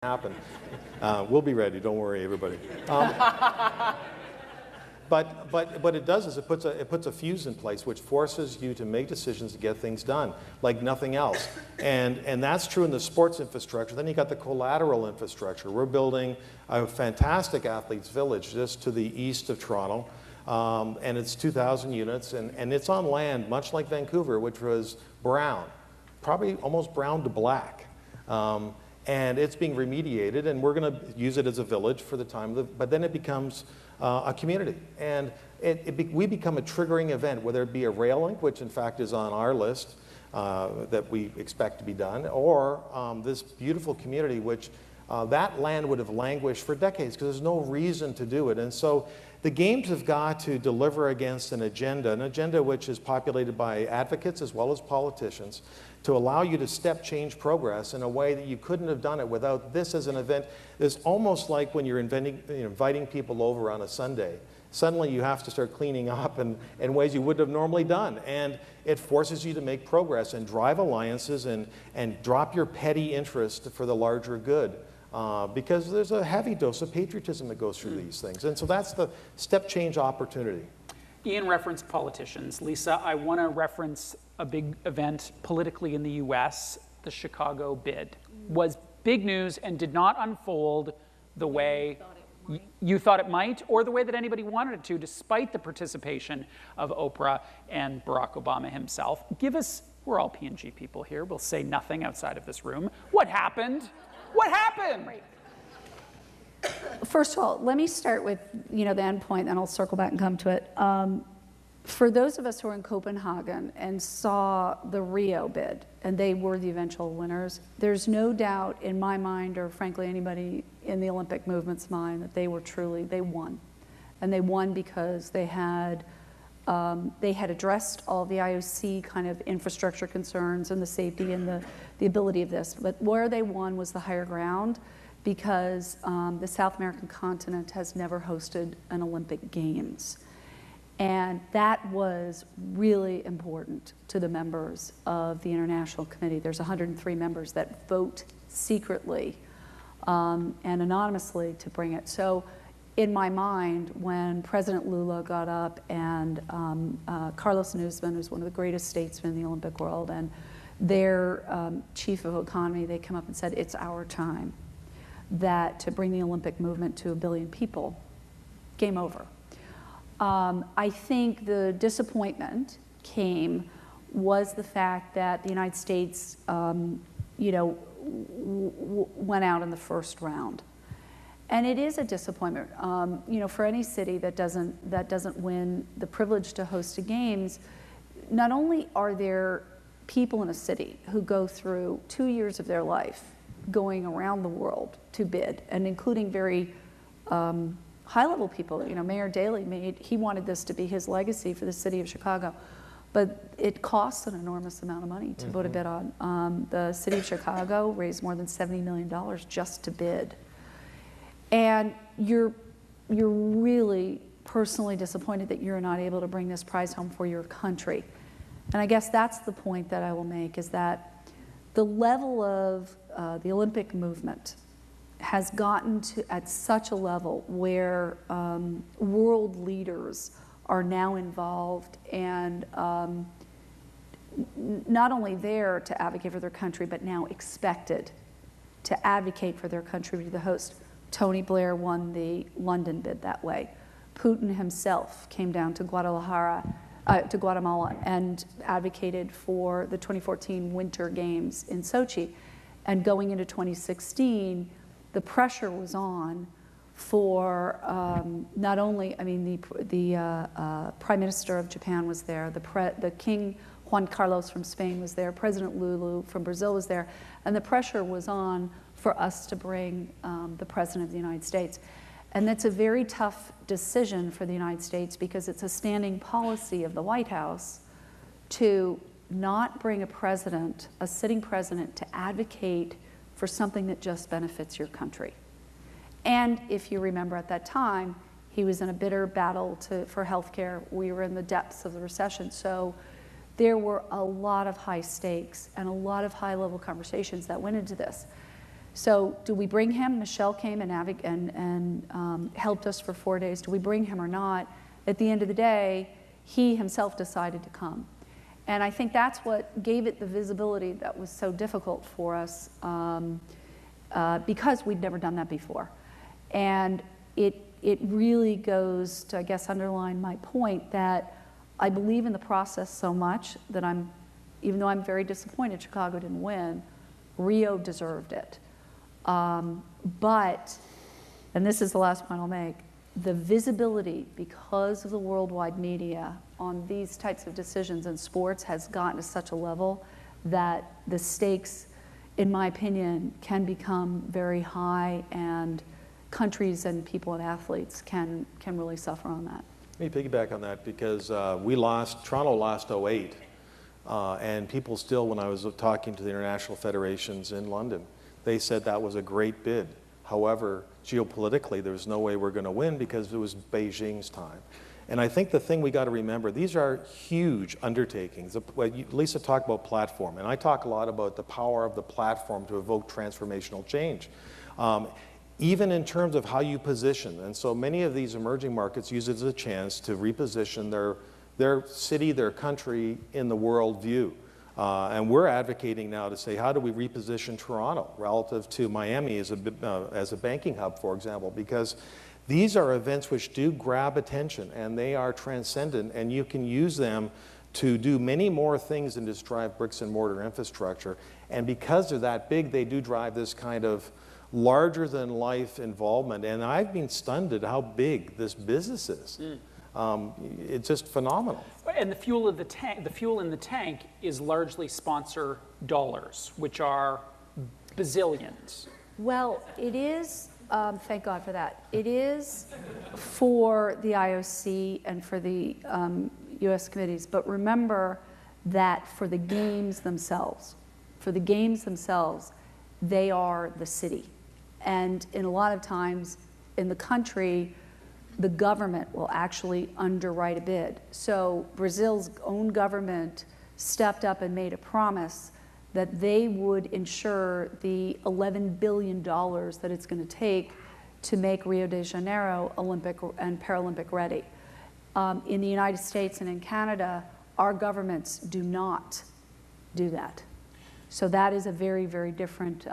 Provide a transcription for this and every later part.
happen. We'll be ready, don't worry, everybody. But what it does is it puts a fuse in place, which forces you to make decisions to get things done, like nothing else. And that's true in the sports infrastructure. Then you got the collateral infrastructure. We're building a fantastic athletes village just to the east of Toronto, and it's 2,000 units, and it's on land, much like Vancouver, which was brown, probably almost brown to black. And it's being remediated, and we're going to use it as a village for the time, but then it becomes a community. And we become a triggering event, whether it be a rail link, which in fact is on our list that we expect to be done, or this beautiful community, which that land would have languished for decades because there's no reason to do it. And so the games have got to deliver against an agenda which is populated by advocates as well as politicians, to allow you to step change progress in a way that you couldn't have done it without this as an event. It's almost like when you're inviting people over on a Sunday. Suddenly you have to start cleaning up in ways you wouldn't have normally done. And it forces you to make progress and drive alliances and drop your petty interest for the larger good. Because there's a heavy dose of patriotism that goes through these things. And so that's the step change opportunity. Ian referenced politicians. Lisa, I want to reference a big event politically in the US, the Chicago bid. Was big news and did not unfold the way you thought it might, or the way that anybody wanted it to, despite the participation of Oprah and Barack Obama himself. Give us, we're all P&G people here, we'll say nothing outside of this room. What happened? What happened? Right. First of all, let me start with the end point, then I'll circle back and come to it. For those of us who were in Copenhagen and saw the Rio bid, and they were the eventual winners, there's no doubt in my mind, or frankly anybody in the Olympic movement's mind, that they won. And they won because they had addressed all the IOC kind of infrastructure concerns and the safety and the ability of this. But where they won was the higher ground, because the South American continent has never hosted an Olympic Games. And that was really important to the members of the International Committee. There's 103 members that vote secretly and anonymously to bring it. So in my mind, when President Lula got up and Carlos Newsman, who's one of the greatest statesmen in the Olympic world, and their chief of economy, they come up and said, it's our time to bring the Olympic movement to 1 billion people, game over. I think the disappointment was the fact that the United States, went out in the first round. And it is a disappointment, for any city that doesn't win the privilege to host a games. Not only are there people in a city who go through 2 years of their life going around the world to bid, and including very high-level people. Mayor Daley he wanted this to be his legacy for the city of Chicago, but it costs an enormous amount of money to put a bid on. The city of Chicago raised more than $70 million just to bid. And you're really personally disappointed that you're not able to bring this prize home for your country. And I guess that's the point that I will make, is that the level of the Olympic movement has gotten to at such a level where world leaders are now involved and not only there to advocate for their country, but now expected to advocate for their country to be the host. Tony Blair won the London bid that way. Putin himself came down to Guatemala and advocated for the 2014 Winter Games in Sochi. And going into 2016, the pressure was on for not only, the Prime Minister of Japan was there, the King Juan Carlos from Spain was there, President Lula from Brazil was there, and the pressure was on for us to bring the President of the United States. And that's a very tough decision for the United States, because it's a standing policy of the White House to not bring a sitting president to advocate for something that just benefits your country. And if you remember at that time, he was in a bitter battle for health care. We were in the depths of the recession. So there were a lot of high stakes and a lot of high level conversations that went into this. So do we bring him? Michelle came and helped us for 4 days. Do we bring him or not? At the end of the day, he himself decided to come. And I think that's what gave it the visibility that was so difficult for us because we'd never done that before. And it really goes to, I guess, underline my point that I believe in the process so much that even though I'm very disappointed Chicago didn't win, Rio deserved it. But, and this is the last point I'll make, the visibility because of the worldwide media on these types of decisions in sports has gotten to such a level that the stakes, in my opinion, can become very high, and countries and people and athletes can really suffer on that. Let me piggyback on that because Toronto lost 08, and people still, when I was talking to the international federations in London, they said that was a great bid. However, geopolitically, there's no way we're going to win because it was Beijing's time. And I think the thing we got to remember, these are huge undertakings. Lisa talked about platform, and I talk a lot about the power of the platform to evoke transformational change. Even in terms of how you position. And so many of these emerging markets use it as a chance to reposition their city, their country in the world view. And we're advocating now to say, how do we reposition Toronto relative to Miami as a banking hub, for example? Because these are events which do grab attention, and they are transcendent, and you can use them to do many more things than just drive bricks and mortar infrastructure. And because they're that big, they do drive this kind of larger than life involvement. And I've been stunned at how big this business is. It's just phenomenal. And the fuel in the tank is largely sponsor dollars, which are bazillions. Well, it is, thank God for that. It is for the IOC and for the US committees, but remember that for the games themselves, they are the city. And in a lot of times in the country, the government will actually underwrite a bid. So Brazil's own government stepped up and made a promise that they would ensure the $11 billion that it's going to take to make Rio de Janeiro Olympic and Paralympic ready. In the United States and in Canada, our governments do not do that. So that is a very, very different,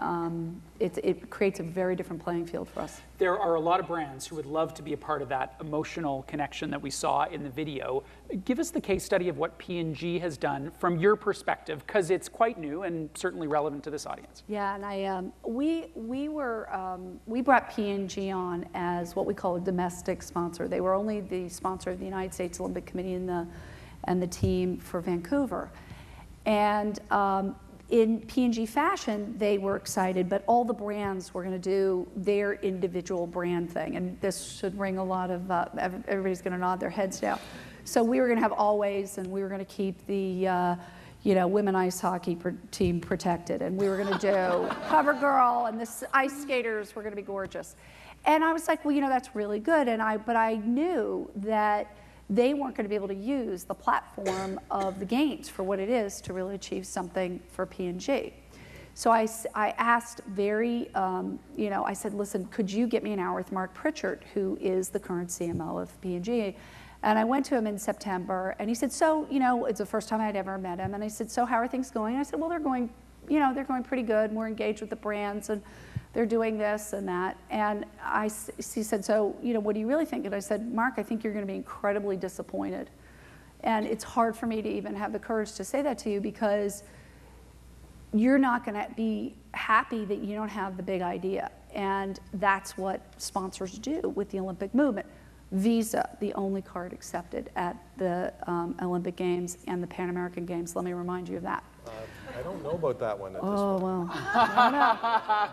it creates a very different playing field for us. There are a lot of brands who would love to be a part of that emotional connection that we saw in the video. Give us the case study of what P&G has done from your perspective, because it's quite new and certainly relevant to this audience. Yeah, and we brought P&G on as what we call a domestic sponsor. They were only the sponsor of the United States Olympic Committee and the team for Vancouver. And in P&G fashion, they were excited, but all the brands were going to do their individual brand thing. And this should ring a lot of, everybody's going to nod their heads now. So we were going to have Always, and we were going to keep the women ice hockey team protected. And we were going to do CoverGirl, and the ice skaters were going to be gorgeous. And I was like, well, that's really good. But I knew that they weren't going to be able to use the platform of the games for what it is to really achieve something for P&G. So I asked I said, listen, could you get me an hour with Mark Pritchard, who is the current CMO of P&G? And I went to him in September, and he said, so, it's the first time I'd ever met him. And I said, so how are things going? And I said, well, they're going pretty good. And we're engaged with the brands, and they're doing this and that. And he said, so, what do you really think? And I said, Mark, I think you're going to be incredibly disappointed. And it's hard for me to even have the courage to say that to you, because you're not going to be happy that you don't have the big idea. And that's what sponsors do with the Olympic movement. Visa, the only card accepted at the Olympic Games and the Pan American Games. Let me remind you of that. I don't know about that one at this point. Oh, well, I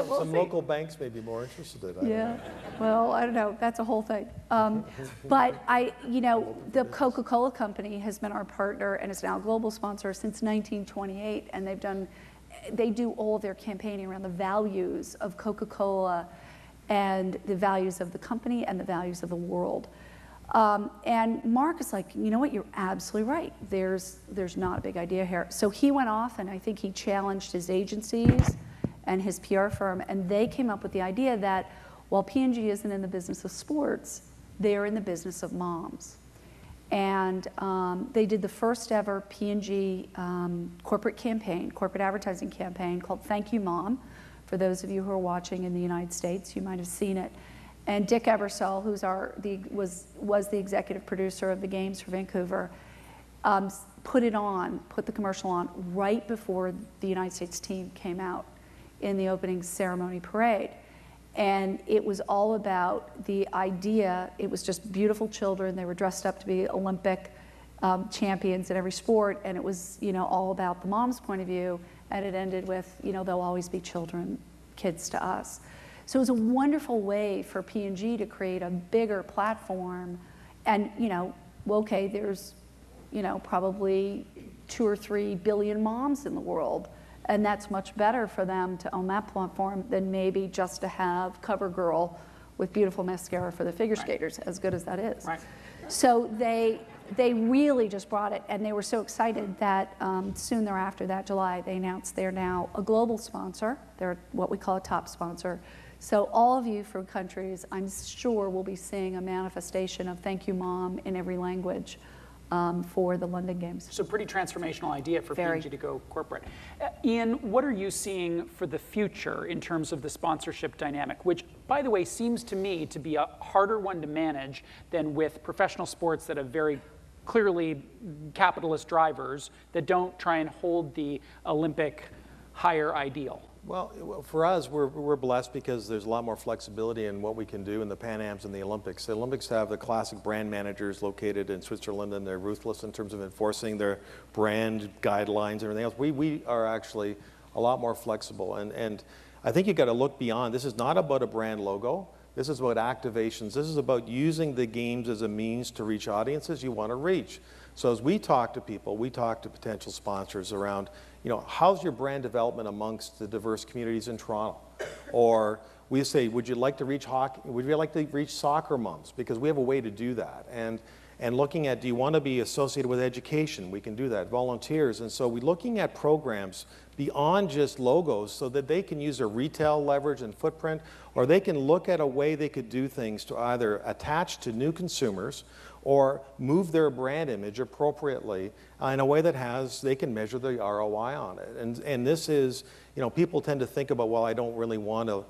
don't know. Some local banks may be more interested in it. Yeah, well, I don't know. That's a whole thing. But the Coca-Cola company has been our partner and is now a global sponsor since 1928, and they do all of their campaigning around the values of Coca-Cola and the values of the company and the values of the world. And Mark is like, you know what, you're absolutely right. There's not a big idea here. So he went off, and I think he challenged his agencies and his PR firm, and they came up with the idea that while P&G isn't in the business of sports, they're in the business of moms. And they did the first ever P&G corporate campaign, corporate advertising campaign called Thank You Mom. For those of you who are watching in the United States, you might have seen it. And Dick Ebersol, who's was the executive producer of the games for Vancouver, put the commercial on right before the United States team came out in the opening ceremony parade. And it was all about the idea, it was just beautiful children, they were dressed up to be Olympic champions in every sport, and it was, all about the mom's point of view, and it ended with, they'll always be kids to us. So it was a wonderful way for P&G to create a bigger platform, and, okay, there's, probably 2 or 3 billion moms in the world, and that's much better for them to own that platform than maybe just to have CoverGirl with beautiful mascara for the figure skaters, as good as that is. Right. So they really just brought it, and they were so excited that soon thereafter, that July, they announced they're now a global sponsor. They're what we call a top sponsor. So all of you from countries, I'm sure, will be seeing a manifestation of Thank You Mom in every language for the London Games. So pretty transformational idea for Very. P&G to go corporate. Ian, what are you seeing for the future in terms of the sponsorship dynamic, which, by the way, seems to me to be a harder one to manage than with professional sports that have very clearly capitalist drivers that don't try and hold the Olympic higher ideal? Well, for us, we're blessed because there's a lot more flexibility in what we can do in the Pan Ams and the Olympics. The Olympics have the classic brand managers located in Switzerland, and they're ruthless in terms of enforcing their brand guidelines and everything else. We are actually a lot more flexible, and I think you've got to look beyond. This is not about a brand logo. This is about activations. This is about using the games as a means to reach audiences you want to reach. So as we talk to people, we talk to potential sponsors around, how's your brand development amongst the diverse communities in Toronto? Or we say, would you like to reach hockey? Would you like to reach soccer moms? Because we have a way to do that. And looking at, do you want to be associated with education? We can do that. Volunteers. And so we're looking at programs beyond just logos so that they can use their retail leverage and footprint, or they can look at a way they could do things to either attach to new consumers or move their brand image appropriately in a way that they can measure the ROI on it. And this is, people tend to think about, well, I don't really want to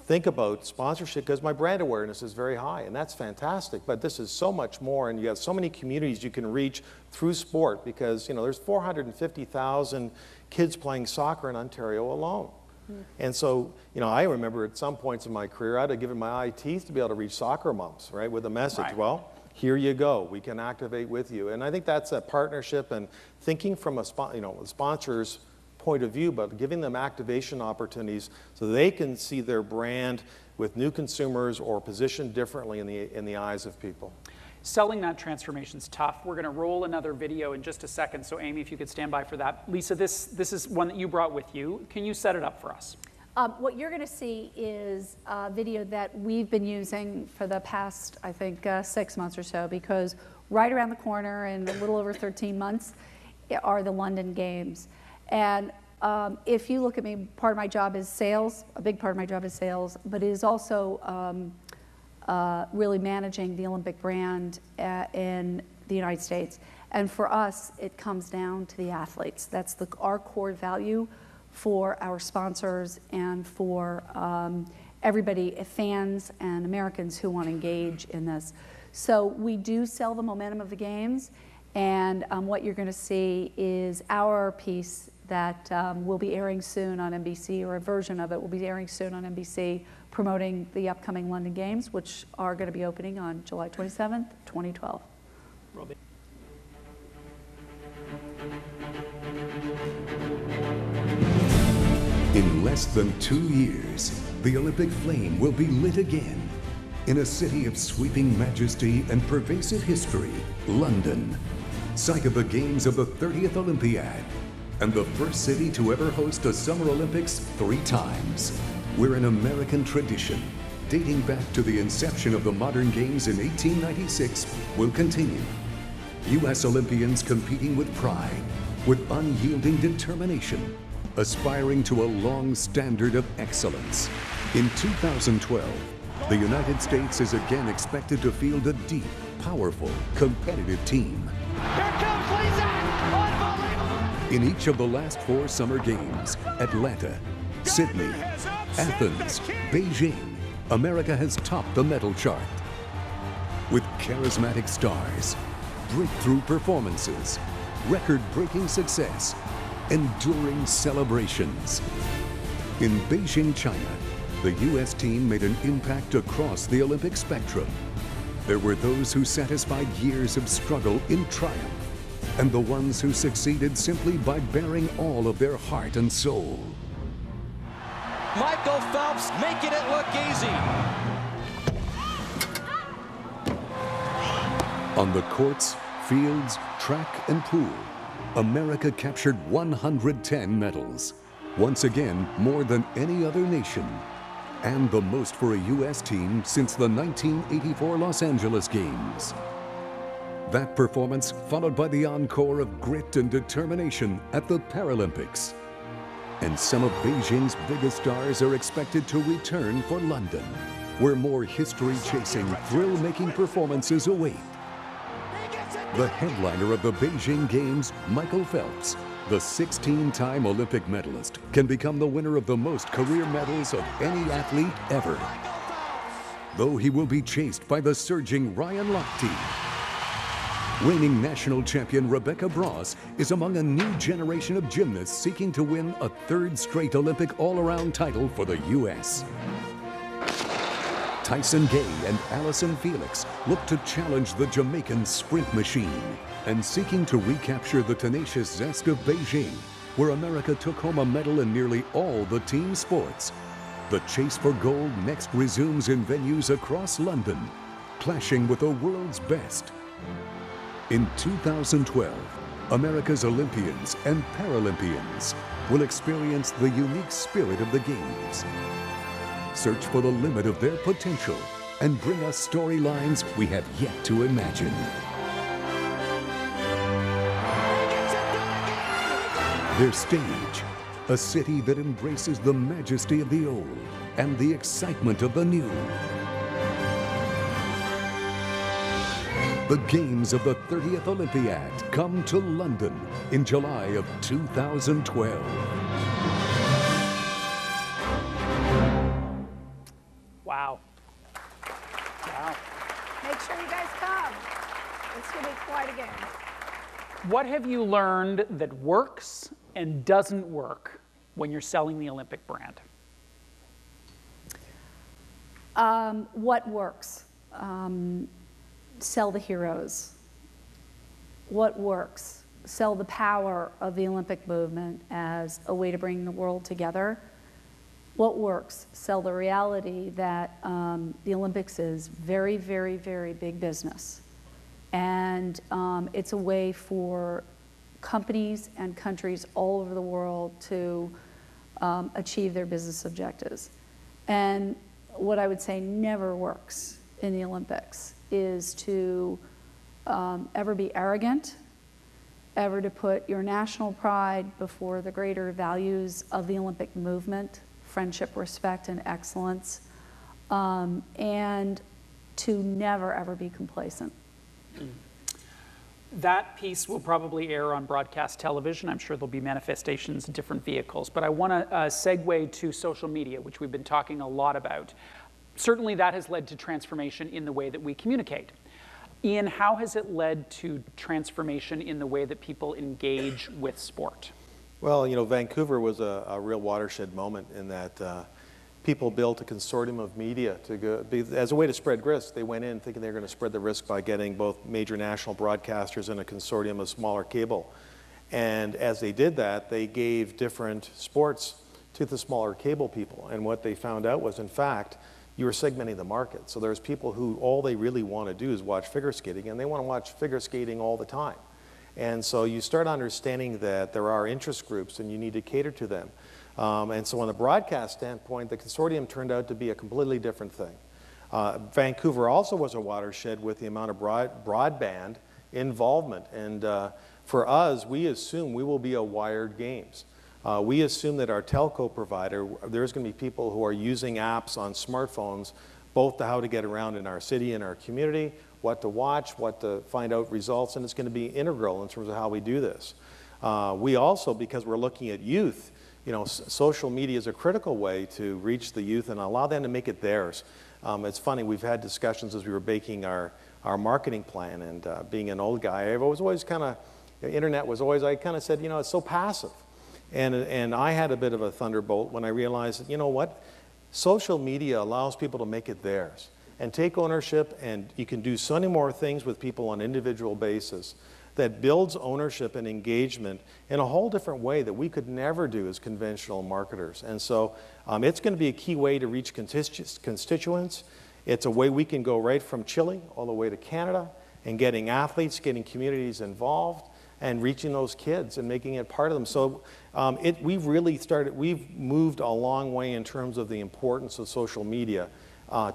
think about sponsorship because my brand awareness is very high, and that's fantastic, but this is so much more, and you have so many communities you can reach through sport because, there's 450,000 kids playing soccer in Ontario alone. And so, I remember at some points in my career, I'd have given my eye teeth to be able to reach soccer moms, right, with a message. Right. Well, here you go. We can activate with you. And I think that's a partnership and thinking from a sponsor's point of view, but giving them activation opportunities so they can see their brand with new consumers or positioned differently in the eyes of people. Selling that transformation is tough. We're going to roll another video in just a second. So Amy, if you could stand by for that. Lisa, this is one that you brought with you. Can you set it up for us? What you're going to see is a video that we've been using for the past, I think, 6 months or so, because right around the corner in a little over 13 months are the London Games. And if you look at me, part of my job is sales, a big part of my job is sales, but it is also really managing the Olympic brand in the United States. And for us, it comes down to the athletes. That's our core value for our sponsors and for everybody, fans and Americans who want to engage in this. So we do sell the momentum of the games, and what you're going to see is our piece that will be airing soon on NBC, or a version of it will be airing soon on NBC, promoting the upcoming London Games, which are going to be opening on July 27th, 2012. In less than 2 years, the Olympic flame will be lit again in a city of sweeping majesty and pervasive history, London, site of the games of the 30th Olympiad, and the first city to ever host a Summer Olympics 3 times. Where an American tradition, dating back to the inception of the modern games in 1896, will continue. U.S. Olympians competing with pride, with unyielding determination, aspiring to a long standard of excellence. In 2012, the United States is again expected to field a deep, powerful, competitive team. Here comes Lisa! Unbelievable! In each of the last 4 summer games, Atlanta, Sydney, Athens, Beijing, America has topped the medal chart. With charismatic stars, breakthrough performances, record-breaking success, enduring celebrations. In Beijing, China, the U.S. team made an impact across the Olympic spectrum. There were those who satisfied years of struggle in triumph, and the ones who succeeded simply by bearing all of their heart and soul. Michael Phelps making it look easy. On the courts, fields, track, and pool, America captured 110 medals. Once again, more than any other nation, and the most for a U.S. team since the 1984 Los Angeles Games. That performance followed by the encore of grit and determination at the Paralympics. And some of Beijing's biggest stars are expected to return for London, where more history-chasing, thrill-making performances await. The headliner of the Beijing Games, Michael Phelps, the 16-time Olympic medalist, can become the winner of the most career medals of any athlete ever. Though he will be chased by the surging Ryan Lochte. Reigning national champion Rebecca Bross is among a new generation of gymnasts seeking to win a 3rd straight Olympic all-around title for the U.S. Tyson Gay and Allison Felix look to challenge the Jamaican sprint machine, and seeking to recapture the tenacious zest of Beijing, where America took home a medal in nearly all the team sports. The chase for gold next resumes in venues across London, clashing with the world's best. In 2012, America's Olympians and Paralympians will experience the unique spirit of the Games. Search for the limit of their potential and bring us storylines we have yet to imagine. Their stage, a city that embraces the majesty of the old and the excitement of the new. The Games of the 30th Olympiad come to London in July of 2012. Wow. Wow. Make sure you guys come. It's going to be quite a game. What have you learned that works and doesn't work when you're selling the Olympic brand? What works? Sell the heroes. What works? Sell the power of the Olympic movement as a way to bring the world together. What works? Sell the reality that the Olympics is very, very, very big business. And it's a way for companies and countries all over the world to achieve their business objectives. And what I would say never works in the Olympics is to ever be arrogant, ever to put your national pride before the greater values of the Olympic movement, friendship, respect, and excellence, and to never, ever be complacent. That piece will probably air on broadcast television. I'm sure there'll be manifestations in different vehicles. But I want to segue to social media, which we've been talking a lot about. Certainly that has led to transformation in the way that we communicate. Ian, how has it led to transformation in the way that people engage with sport? Well, you know, Vancouver was a real watershed moment in that people built a consortium of media to go, as a way to spread risk. They went in thinking they were going to spread the risk by getting both major national broadcasters and a consortium of smaller cable. And as they did that, they gave different sports to the smaller cable people. And what they found out was, in fact, you were segmenting the market. So there's people who all they really want to do is watch figure skating, and they want to watch figure skating all the time. And so you start understanding that there are interest groups and you need to cater to them. And so on the broadcast standpoint, the consortium turned out to be a completely different thing. Vancouver also was a watershed with the amount of broadband involvement. And for us, we assume we will be a wired games. We assume that our telco provider, there's going to be people who are using apps on smartphones, both to how to get around in our city and our community, what to watch, what to find out results, and it's going to be integral in terms of how we do this. We also, because we're looking at youth, social media is a critical way to reach the youth and allow them to make it theirs. It's funny, we've had discussions as we were baking our marketing plan, and being an old guy, I was always kind of, the internet was always, I kind of said, it's so passive. And I had a bit of a thunderbolt when I realized that, you know what, social media allows people to make it theirs and take ownership, and you can do so many more things with people on an individual basis that builds ownership and engagement in a whole different way that we could never do as conventional marketers. And so it's going to be a key way to reach constituents. It's a way we can go right from Chile all the way to Canada and getting athletes, getting communities involved, and reaching those kids and making it part of them. So we've moved a long way in terms of the importance of social media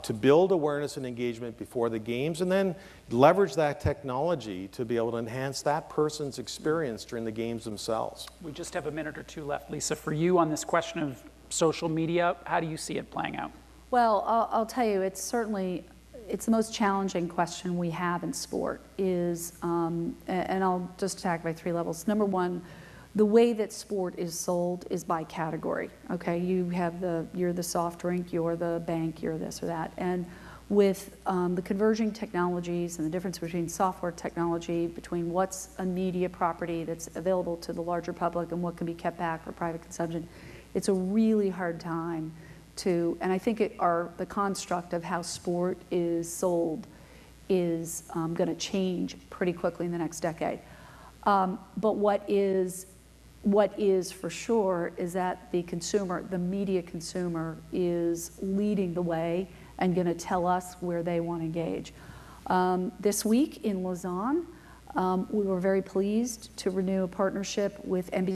to build awareness and engagement before the games, and then leverage that technology to be able to enhance that person's experience during the games themselves. We just have a minute or two left. Lisa, for you on this question of social media, how do you see it playing out? Well, I'll tell you, it's the most challenging question we have in sport is, and I'll just attack by 3 levels. Number one, the way that sport is sold is by category, okay? You're the soft drink, you're the bank, you're this or that. And with the converging technologies and the difference between software technology, between what's a media property that's available to the larger public and what can be kept back for private consumption, it's a really hard time and I think the construct of how sport is sold is going to change pretty quickly in the next decade. But what is for sure is that the media consumer is leading the way and going to tell us where they want to engage. This week in Lausanne, we were very pleased to renew a partnership with NBC